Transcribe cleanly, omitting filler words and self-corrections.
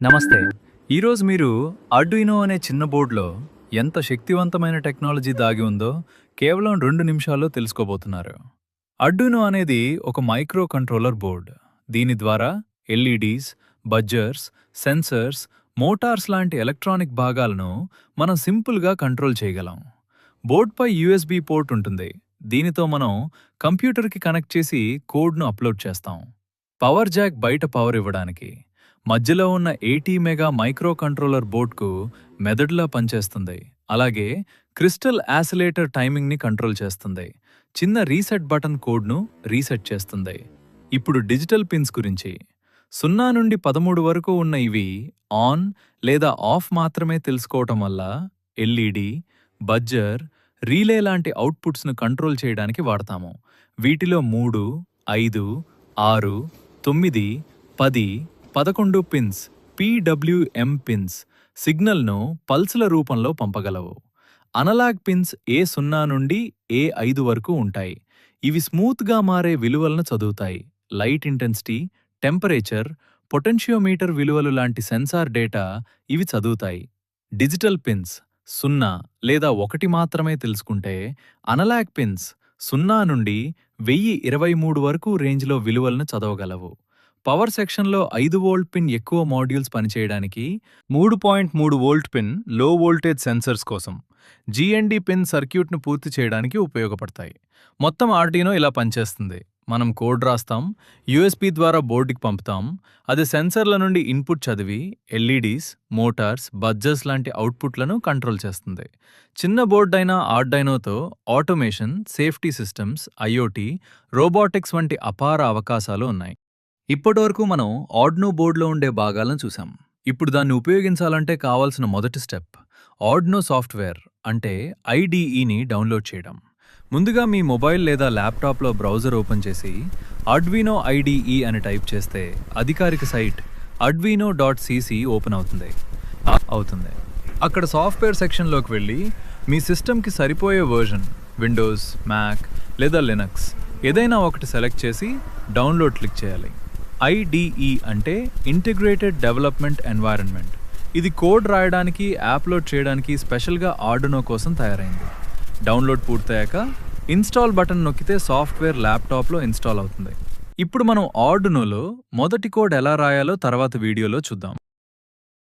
నమస్తే. ఈరోజు మీరు ఆర్డుయినో అనే చిన్న బోర్డులో ఎంత శక్తివంతమైన టెక్నాలజీ దాగి ఉందో కేవలం 2 నిమిషాల్లో తెలుసుకోబోతున్నారు. ఆర్డుయినో అనేది ఒక మైక్రో కంట్రోలర్ బోర్డ్. దీని ద్వారా ఎల్ఈడీస్, బజ్జర్స్, సెన్సర్స్, మోటార్స్ లాంటి ఎలక్ట్రానిక్ భాగాలను మనం సింపుల్గా కంట్రోల్ చేయగలం. బోర్డ్పై యూఎస్బీ పోర్ట్ ఉంటుంది. దీనితో మనం కంప్యూటర్కి కనెక్ట్ చేసి కోడ్ను అప్లోడ్ చేస్తాం. పవర్ జాక్ బయట పవర్ ఇవ్వడానికి. మధ్యలో ఉన్న 80 మెగా మైక్రో కంట్రోలర్ బోర్డ్కు మెదడులా పనిచేస్తుంది. అలాగే క్రిస్టల్ యాసిలేటర్ టైమింగ్ని కంట్రోల్ చేస్తుంది. చిన్న రీసెట్ బటన్ కోడ్ను రీసెట్ చేస్తుంది. ఇప్పుడు డిజిటల్ పిన్స్ గురించి. 0 నుండి 13 వరకు ఉన్న ఇవి ఆన్ లేదా ఆఫ్ మాత్రమే తెలుసుకోవటం వల్ల ఎల్ఈడి, బజ్జర్, రీలే లాంటి అవుట్పుట్స్ను కంట్రోల్ చేయడానికి వాడతాము. వీటిలో 3, 5, 6, 9, 10, 11 పిన్స్ PWM పిన్స్ సిగ్నల్ను పల్స్ల రూపంలో పంపగలవు. అనలాగ్ పిన్స్ A0 నుండి A5 వరకు ఉంటాయి. ఇవి స్మూత్గా మారే విలువలను చదువుతాయి. లైట్ ఇంటెన్సిటీ, టెంపరేచర్, పొటెన్షియోమీటర్ విలువలు లాంటి సెన్సార్ డేటా ఇవి చదువుతాయి. డిజిటల్ పిన్స్ 0 లేదా 1 మాత్రమే తెలుసుకుంటే, అనలాగ్ పిన్స్ 0 నుండి 1023 వరకు రేంజ్లో విలువలను చదవగలవు. పవర్ సెక్షన్లో 5 వోల్ట్ పిన్ ఎక్కువ మాడ్యూల్స్ పనిచేయడానికి, 3.3 వోల్ట్ పిన్ లో వోల్టేజ్ సెన్సర్స్ కోసం, GND పిన్ సర్క్యూట్ను పూర్తి చేయడానికి ఉపయోగపడతాయి. మొత్తం ఆర్డుయినో ఇలా పనిచేస్తుంది. మనం కోడ్ రాస్తాం, USB ద్వారా బోర్డుకి పంపుతాం. అది సెన్సర్ల నుండి ఇన్పుట్ చదివి ఎల్ఈడీస్, మోటార్స్, బజ్జర్స్ లాంటి అవుట్పుట్లను కంట్రోల్ చేస్తుంది. చిన్న బోర్డు అయిన ఆర్డుయినోతో automation, safety systems, IoT, robotics వంటి అపార అవకాశాలు ఉన్నాయి. ఇప్పటివరకు మనం ఆర్డునో బోర్డులో ఉండే భాగాలను చూసాం. ఇప్పుడు దాన్ని ఉపయోగించాలంటే కావాల్సిన మొదటి స్టెప్ ఆర్డునో సాఫ్ట్వేర్ అంటే IDEని డౌన్లోడ్ చేయడం. ముందుగా మీ మొబైల్ లేదా ల్యాప్టాప్లో బ్రౌజర్ ఓపెన్ చేసి ఆర్డుయినో IDE అని టైప్ చేస్తే అధికారిక సైట్ arduino.cc ఓపెన్ అవుతుంది. అక్కడ సాఫ్ట్వేర్ సెక్షన్లోకి వెళ్ళి మీ సిస్టమ్కి సరిపోయే వర్జన్ విండోస్, మ్యాక్ లేదా లినక్స్ ఏదైనా ఒకటి సెలెక్ట్ చేసి డౌన్లోడ్ క్లిక్ చేయాలి. IDE అంటే ఇంటిగ్రేటెడ్ డెవలప్మెంట్ ఎన్వైరన్మెంట్. ఇది కోడ్ రాయడానికి, అప్లోడ్ చేయడానికి స్పెషల్గా ఆర్డునో కోసం తయారైంది. డౌన్లోడ్ పూర్తయ్యాక ఇన్స్టాల్ బటన్ నొక్కితే సాఫ్ట్వేర్ ల్యాప్టాప్లో ఇన్స్టాల్ అవుతుంది. ఇప్పుడు మనం ఆర్డునోలో మొదటి కోడ్ ఎలా రాయాలో తర్వాత వీడియోలో చూద్దాం.